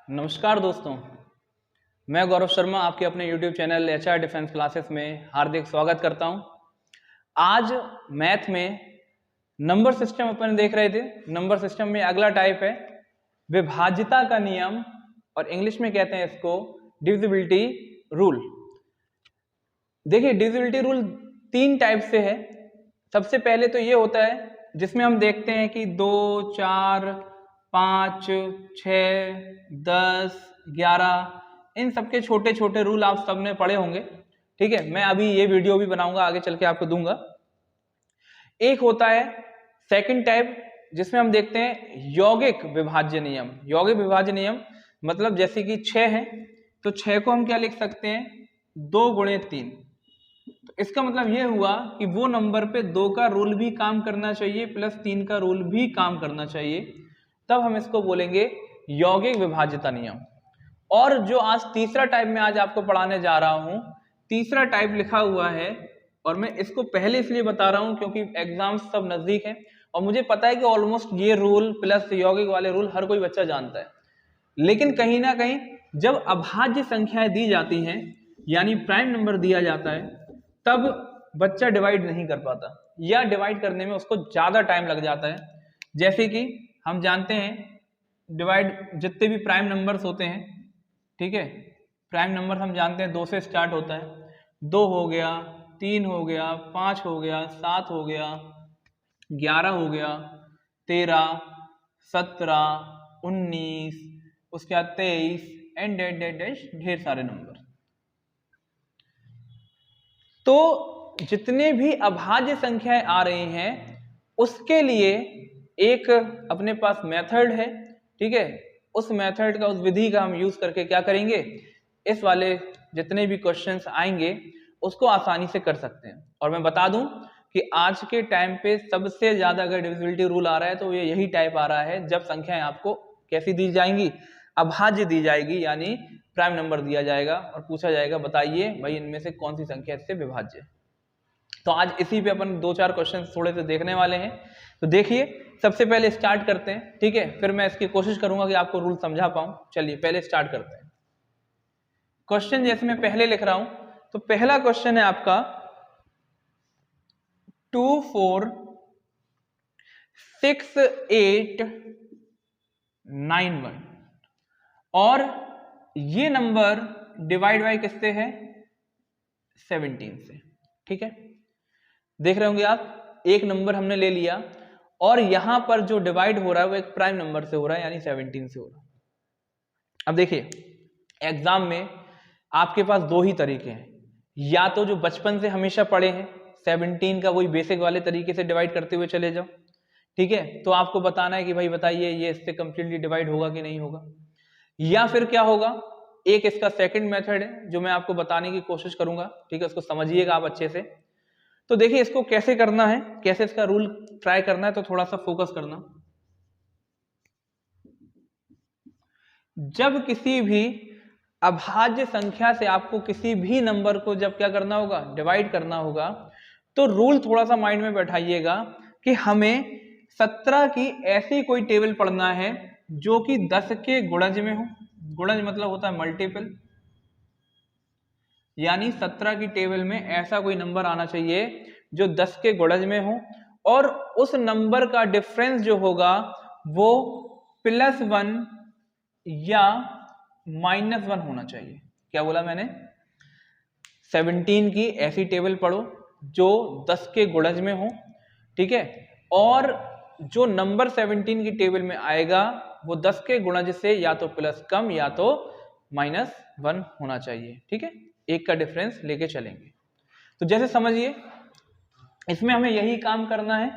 नमस्कार दोस्तों, मैं गौरव शर्मा आपके अपने YouTube channel HR defence classes में हार्दिक स्वागत करता हूं। आज मैथ में नंबर सिस्टम अपन देख रहे थे। नंबर सिस्टम में अगला टाइप है विभाज्यता का नियम और इंग्लिश में कहते हैं इसको डिविजिबिलिटी रूल। देखिए, डिविजिबिलिटी रूल तीन टाइप से है। सबसे पहले तो ये होता है जिसमें हम देखते हैं कि 2, 4, 5, 6, 10, 11 इन सबके छोटे छोटे रूल आप सबने पढ़े होंगे। ठीक है, मैं अभी ये वीडियो भी बनाऊंगा, आगे चल के आपको दूंगा। एक होता है सेकंड टाइप जिसमें हम देखते हैं यौगिक विभाज्य नियम। यौगिक विभाज्य नियम मतलब जैसे कि 6 है तो 6 को हम क्या लिख सकते हैं, 2 गुणे 3। तो इसका मतलब ये हुआ कि वो नंबर पे 2 का रूल भी काम करना चाहिए प्लस 3 का रूल भी काम करना चाहिए, तब हम इसको बोलेंगे यौगिक विभाज्यता नियम। और जो आज तीसरा टाइप में आज आपको पढ़ाने जा रहा हूं, तीसरा टाइप लिखा हुआ है और मैं इसको पहले इसलिए बता रहा हूं क्योंकि एग्जाम सब नजदीक है और मुझे पता है कि ऑलमोस्ट ये रूल प्लस यौगिक वाले रूल हर कोई बच्चा जानता है। लेकिन कहीं ना कहीं जब अभाज्य संख्याएं दी जाती हैं यानी प्राइम नंबर दिया जाता है, तब बच्चा डिवाइड नहीं कर पाता या डिवाइड करने में उसको ज्यादा टाइम लग जाता है। जैसे कि हम जानते हैं डिवाइड जितने भी प्राइम नंबर्स होते हैं, ठीक है, प्राइम नंबर हम जानते हैं 2 से स्टार्ट होता है। 2 हो गया, 3 हो गया, 5 हो गया, 7 हो गया, 11 हो गया, 13, 17, 19, उसके बाद 23 एंड डैश डैश डैश ढेर सारे नंबर। तो जितने भी अभाज्य संख्याएं आ रही हैं उसके लिए एक अपने पास मेथड है। ठीक है, उस मेथड का, उस विधि का हम यूज करके क्या करेंगे, इस वाले जितने भी क्वेश्चंस आएंगे उसको आसानी से कर सकते हैं। और मैं बता दूं कि आज के टाइम पे सबसे ज्यादा अगर डिविजिबिलिटी रूल आ रहा है तो ये यही टाइप आ रहा है जब संख्याएं आपको कैसी दी जाएंगी, अभाज्य दी जाएगी, यानी प्राइम नंबर दिया जाएगा और पूछा जाएगा बताइए भाई इनमें से कौन सी संख्या इससे विभाज्य है। तो आज इसी पे अपन 2-4 क्वेश्चन थोड़े से देखने वाले हैं। तो देखिए, सबसे पहले स्टार्ट करते हैं, ठीक है, फिर मैं इसकी कोशिश करूंगा कि आपको रूल समझा पाऊं। चलिए पहले स्टार्ट करते हैं। क्वेश्चन जैसे मैं पहले लिख रहा हूं, तो पहला क्वेश्चन है आपका 2, 4, 6, 8, 9, 1 और ये नंबर डिवाइड बाय किससे है, 17 से। ठीक है, देख रहे होंगे आप, एक नंबर हमने ले लिया और यहां पर जो डिवाइड हो रहा है वो एक प्राइम नंबर से हो रहा है यानी 17 से हो रहा है। अब देखिए, एग्जाम में आपके पास दो ही तरीके हैं, या तो जो बचपन से हमेशा पढ़े हैं 17 का वही बेसिक वाले तरीके से डिवाइड करते हुए चले जाओ। ठीक है, तो आपको बताना है कि भाई बताइए ये इससे कंप्लीटली डिवाइड होगा कि नहीं होगा, या फिर क्या होगा, एक इसका सेकंड मेथड है जो मैं आपको बताने की कोशिश करूंगा। ठीक है, उसको समझिएगा आप अच्छे से। तो देखिए इसको कैसे करना है, कैसे इसका रूल ट्राई करना है, तो थोड़ा सा फोकस करना। जब किसी भी अभाज्य संख्या से आपको किसी भी नंबर को जब क्या करना होगा, डिवाइड करना होगा, तो रूल थोड़ा सा माइंड में बैठाइएगा कि हमें 17 की ऐसी कोई टेबल पढ़ना है जो कि 10 के गुणज में हो। गुणज मतलब होता है मल्टीपल, यानी 17 की टेबल में ऐसा कोई नंबर आना चाहिए जो 10 के गुणज में हो और उस नंबर का डिफरेंस जो होगा वो +1 या -1 होना चाहिए। क्या बोला मैंने, 17 की ऐसी टेबल पढ़ो जो 10 के गुणज में हो, ठीक है, और जो नंबर 17 की टेबल में आएगा वो 10 के गुणज से या तो प्लस कम या तो -1 होना चाहिए। ठीक है, एक का डिफरेंस लेके चलेंगे। तो जैसे समझिए इसमें हमें यही काम करना है।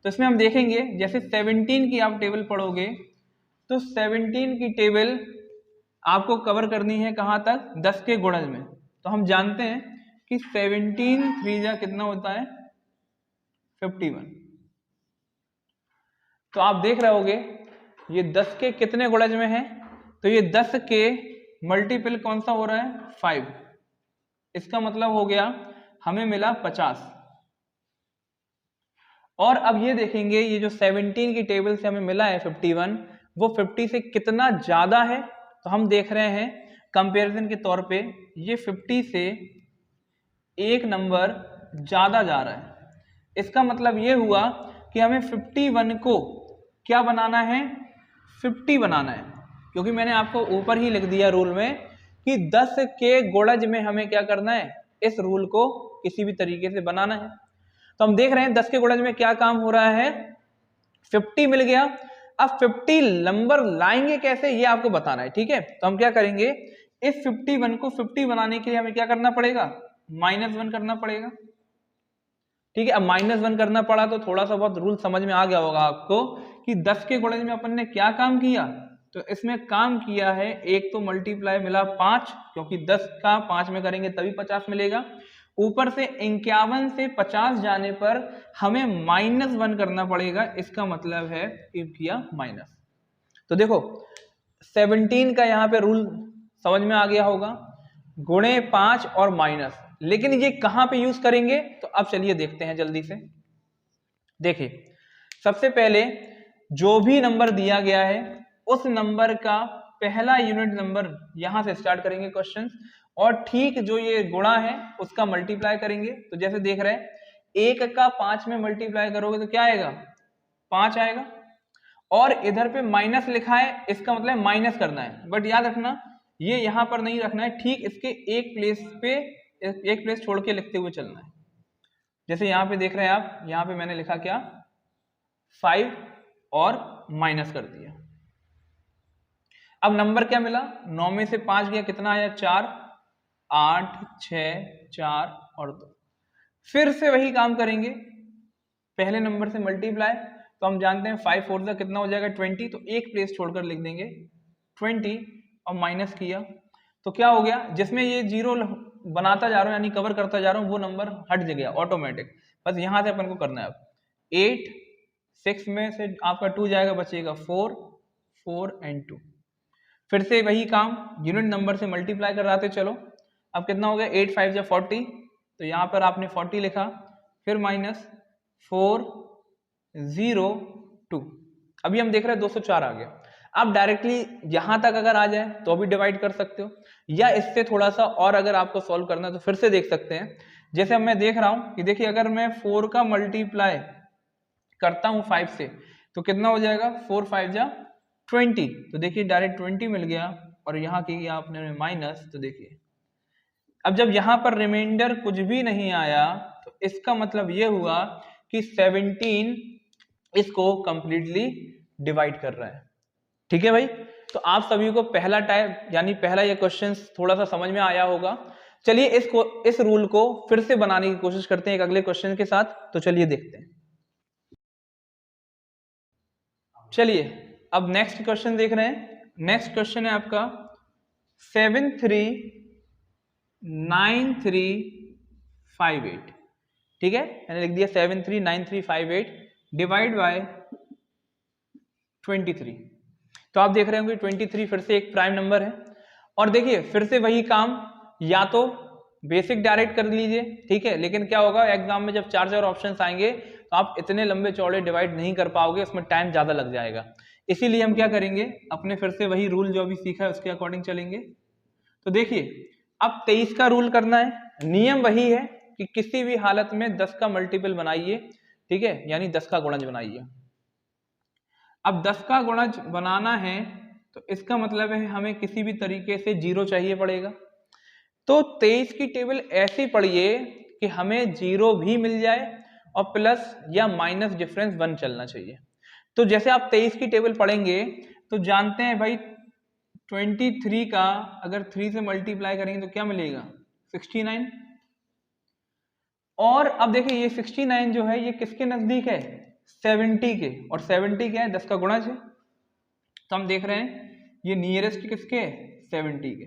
तो इसमें हम देखेंगे जैसे 17 की आप टेबल पढ़ोगे तो 17 की टेबल आपको कवर करनी है कहां तक, 10 के गुणज में। तो हम जानते हैं कि 17 3 जा कितना होता है, 51। तो आप देख रहे होगे ये 10 के कितने गुणज में है, तो ये 10 के मल्टीपल कौन सा हो रहा है, 5। इसका मतलब हो गया हमें मिला 50। और अब ये देखेंगे ये जो 17 की टेबल से हमें मिला है 51, वो 50 से कितना ज्यादा है, तो हम देख रहे हैं कंपैरिजन के तौर पे ये 50 से एक नंबर ज़्यादा जा रहा है। इसका मतलब ये हुआ कि हमें 51 को क्या बनाना है, 50 बनाना है, क्योंकि मैंने आपको ऊपर ही लिख दिया रूल में कि 10 के गुणज में हमें क्या करना है, इस रूल को किसी भी तरीके से बनाना है। तो हम देख रहे हैं 10 के गुणज में क्या काम हो रहा है, 50 मिल गया। अब 50 नंबर लाएंगे कैसे ये आपको बताना है, ठीक है। तो हम क्या करेंगे, इस 51 को 50 बनाने के लिए हमें क्या करना पड़ेगा, -1 करना पड़ेगा, ठीक है। अब -1 करना पड़ा तो थोड़ा सा बहुत रूल समझ में आ गया होगा आपको कि 10 के गुणज में अपन ने क्या काम किया। तो इसमें काम किया है, एक तो मल्टीप्लाई मिला 5, क्योंकि 10 का 5 में करेंगे तभी 50 मिलेगा। ऊपर से 51 से 50 जाने पर हमें -1 करना पड़ेगा, इसका मतलब है कि किया माइनस। तो देखो 17 का यहाँ पे रूल समझ में आ गया होगा, गुणे 5 और माइनस, लेकिन ये कहां पे यूज करेंगे, तो अब चलिए देखते हैं जल्दी से। देखिए सबसे पहले जो भी नंबर दिया गया है उस नंबर का पहला यूनिट नंबर यहां से स्टार्ट करेंगे क्वेश्चन, और ठीक जो ये गुणा है उसका मल्टीप्लाई करेंगे। तो जैसे देख रहे हैं 1 का 5 में मल्टीप्लाई करोगे तो क्या आएगा, 5 आएगा, और इधर पे माइनस लिखा है, इसका मतलब माइनस करना है। बट याद रखना ये यहां पर नहीं रखना है, ठीक इसके एक प्लेस छोड़ के लिखते हुए चलना है। जैसे यहाँ पे देख रहे हैं आप, यहाँ पे मैंने लिखा क्या, 5 और माइनस कर दिया। अब नंबर क्या मिला, 9 में से 5 गया, कितना आया, 4, 8, 6, 4 और 2। फिर से वही काम करेंगे, पहले नंबर से मल्टीप्लाई। तो हम जानते हैं 5 4 का कितना हो जाएगा, 20, तो एक प्लेस छोड़कर लिख देंगे 20 और माइनस किया तो क्या हो गया, जिसमें ये जीरो बनाता जा रहा हूं यानी कवर करता जा रहा हूं वो नंबर हट गया ऑटोमेटिक। बस यहां से अपन को करना है। अब 8 6 में से आपका 2 जाएगा, बचेगा 4 4 एंड 2। फिर से वही काम, यूनिट नंबर से मल्टीप्लाई कर रहे थे, चलो अब कितना हो गया, 8 5 या 40, तो यहाँ पर आपने 40 लिखा, फिर माइनस 4 0 2। अभी हम देख रहे हैं 204 आ गया। आप डायरेक्टली यहां तक अगर आ जाए तो भी डिवाइड कर सकते हो, या इससे थोड़ा सा और अगर आपको सॉल्व करना है तो फिर से देख सकते हैं। जैसे अब मैं देख रहा हूं कि देखिए अगर मैं 4 का मल्टीप्लाई करता हूं 5 से तो कितना हो जाएगा, 4 5 जा 20, तो देखिए डायरेक्ट 20 मिल गया, और यहाँ किया आपने माइनस, तो देखिए अब जब यहां पर रिमाइंडर कुछ भी नहीं आया तो इसका मतलब यह हुआ कि 17 इसको कंप्लीटली डिवाइड कर रहा है। ठीक है भाई, तो आप सभी को पहला टाइप यानी पहला ये क्वेश्चन थोड़ा सा समझ में आया होगा। चलिए इस रूल को फिर से बनाने की कोशिश करते हैं एक अगले क्वेश्चन के साथ। तो चलिए देखते हैं। चलिए अब नेक्स्ट क्वेश्चन देख रहे हैं। नेक्स्ट क्वेश्चन है आपका 739358। ठीक है, मैंने लिख दिया 739358 डिवाइड बाय 23। तो आप देख रहे होंगे 23 फिर से एक प्राइम नंबर है, और देखिए फिर से वही काम, या तो बेसिक डायरेक्ट कर लीजिए, ठीक है, लेकिन क्या होगा एग्जाम में जब 4 ऑप्शंस आएंगे तो आप इतने लंबे चौड़े डिवाइड नहीं कर पाओगे, उसमें टाइम ज्यादा लग जाएगा। इसीलिए हम क्या करेंगे, अपने फिर से वही रूल जो अभी सीखा है उसके अकॉर्डिंग चलेंगे। तो देखिए अब 23 का रूल करना है, नियम वही है कि किसी भी हालत में 10 का मल्टीपल बनाइए, ठीक है, यानी 10 का गुणज बनाइए। अब 10 का गुणज बनाना है तो इसका मतलब है हमें किसी भी तरीके से 0 चाहिए पड़ेगा। तो 23 की टेबल ऐसी पढ़िए कि हमें 0 भी मिल जाए और प्लस या माइनस डिफरेंस 1 चलना चाहिए। तो जैसे आप 23 की टेबल पढ़ेंगे तो जानते हैं भाई 23 का अगर 3 से मल्टीप्लाई करेंगे तो क्या मिलेगा, 69। और अब देखिए ये 69 जो है ये किसके नजदीक है, 70 के, और 70 क्या है, 10 का गुणज है। तो हम देख रहे हैं ये नियरेस्ट किसके है, 70 के।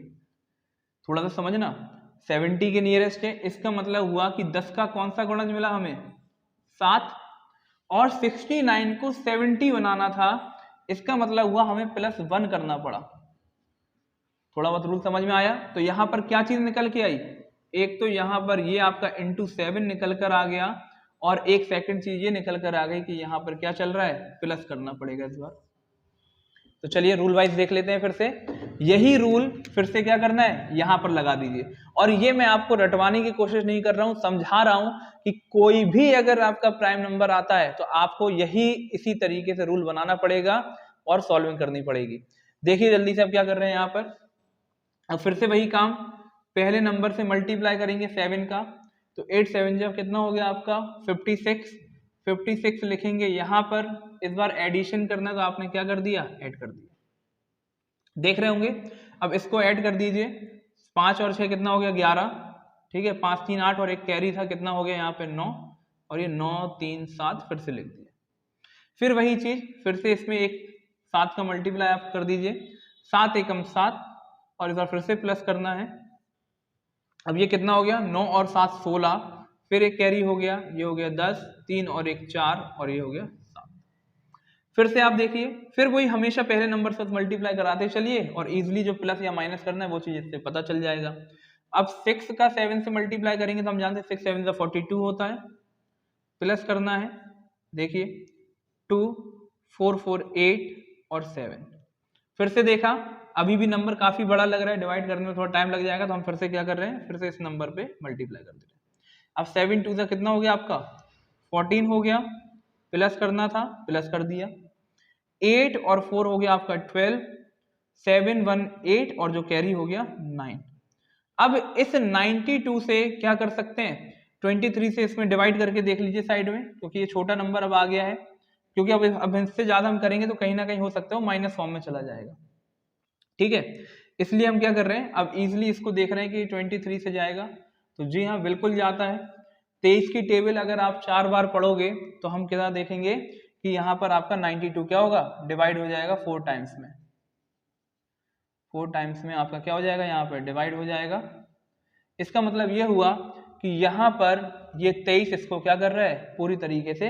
थोड़ा सा समझना, 70 के नियरेस्ट है, इसका मतलब हुआ कि 10 का कौन सा गुणज मिला हमें, 7, और 69 को 70 बनाना था, इसका मतलब हुआ हमें +1 करना पड़ा। थोड़ा बहुत रूल समझ में आया। तो यहां पर क्या चीज निकल के आई, एक तो यहां पर ये आपका इंटू 7 निकल कर आ गया, और एक सेकंड चीज ये निकल कर आ गई कि यहां पर क्या चल रहा है, प्लस करना पड़ेगा इस बार। तो चलिए रूल वाइज देख लेते हैं फिर से। यही रूल फिर से क्या करना है, यहाँ पर लगा दीजिए। और ये मैं आपको रटवाने की कोशिश नहीं कर रहा हूँ, समझा रहा हूँ कि कोई भी अगर आपका प्राइम नंबर आता है तो आपको यही इसी तरीके से रूल बनाना पड़ेगा और सॉल्विंग करनी पड़ेगी। देखिए जल्दी से अब क्या कर रहे हैं यहाँ पर, अब फिर से वही काम, पहले नंबर से मल्टीप्लाई करेंगे 7 का, तो 8 7 जब कितना हो गया आपका 56, 56 लिखेंगे यहाँ पर। इस बार एडिशन करना है तो आपने क्या कर दिया, ऐड कर दिया, देख रहे होंगे। अब इसको ऐड कर दीजिए, 5 और 6 कितना हो गया 11, ठीक है, 5 3 8 और एक कैरी था, कितना हो गया यहाँ पे 9, और ये 9 3 7 फिर से लिख दिया। फिर वही चीज फिर से इसमें एक 7 का मल्टीप्लाई आप कर दीजिए, 7 एकम 7, और इस बार फिर से प्लस करना है। अब ये कितना हो गया 9 और 7 16, फिर एक कैरी हो गया, ये हो गया 10, 3 और एक 4, और ये हो गया 7। फिर से आप देखिए, फिर वही हमेशा पहले नंबर से मल्टीप्लाई कराते चलिए, और इजीली जो प्लस या माइनस करना है वो चीज इससे पता चल जाएगा। अब 6 का 7 से मल्टीप्लाई करेंगे तो हम जानते हैं 6 7 42 होता है, प्लस करना है, देखिए 2 4 4 8 और 7। फिर से देखा, अभी भी नंबर काफी बड़ा लग रहा है, डिवाइड करने में थोड़ा टाइम लग जाएगा, तो हम फिर से क्या कर रहे हैं, फिर से इस नंबर पे मल्टीप्लाई कर दे रहे हैं। अब 7 2 कितना हो गया आपका 14 हो गया, प्लस करना था, प्लस कर दिया। 8 और 4 हो गया आपका 12, 7 1 8 और जो कैरी हो गया 9। अब इस 92 से क्या कर सकते हैं, 23 से इसमें डिवाइड करके देख लीजिए साइड में, क्योंकि ये छोटा नंबर अब आ गया है, क्योंकि अब इससे ज्यादा हम करेंगे तो कहीं ना कहीं हो सकता है वो माइनस फॉर्म में चला जाएगा, ठीक है। इसलिए हम क्या कर रहे हैं, अब इजीली इसको देख रहे हैं कि 23 से जाएगा, तो जी हाँ बिल्कुल जाता है। 23 की टेबल अगर आप 4 बार पढ़ोगे तो हम क्या देखेंगे कि यहाँ पर आपका 92 क्या होगा, डिवाइड हो जाएगा 4 टाइम्स में, 4 टाइम्स में आपका क्या हो जाएगा, यहाँ पर डिवाइड हो जाएगा। इसका मतलब ये हुआ कि यहाँ पर ये 23 इसको क्या कर रहा है, पूरी तरीके से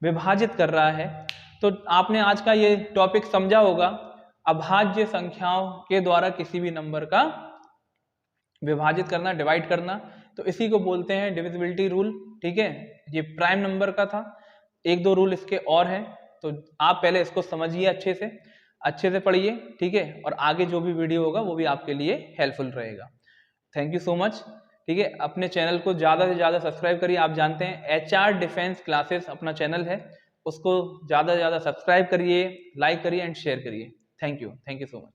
विभाजित कर रहा है। तो आपने आज का ये टॉपिक समझा होगा, अभाज्य संख्याओं के द्वारा किसी भी नंबर का विभाजित करना, डिवाइड करना, तो इसी को बोलते हैं डिविजिबिलिटी रूल, ठीक है। ये प्राइम नंबर का था, एक दो रूल इसके और हैं, तो आप पहले इसको समझिए, अच्छे से पढ़िए, ठीक है, और आगे जो भी वीडियो होगा वो भी आपके लिए हेल्पफुल रहेगा। थैंक यू सो मच, ठीक है। अपने चैनल को ज़्यादा से ज़्यादा सब्सक्राइब करिए। आप जानते हैं HR डिफेंस क्लासेस अपना चैनल है, उसको ज़्यादा से ज़्यादा सब्सक्राइब करिए, लाइक करिए एंड शेयर करिए। Thank you so much.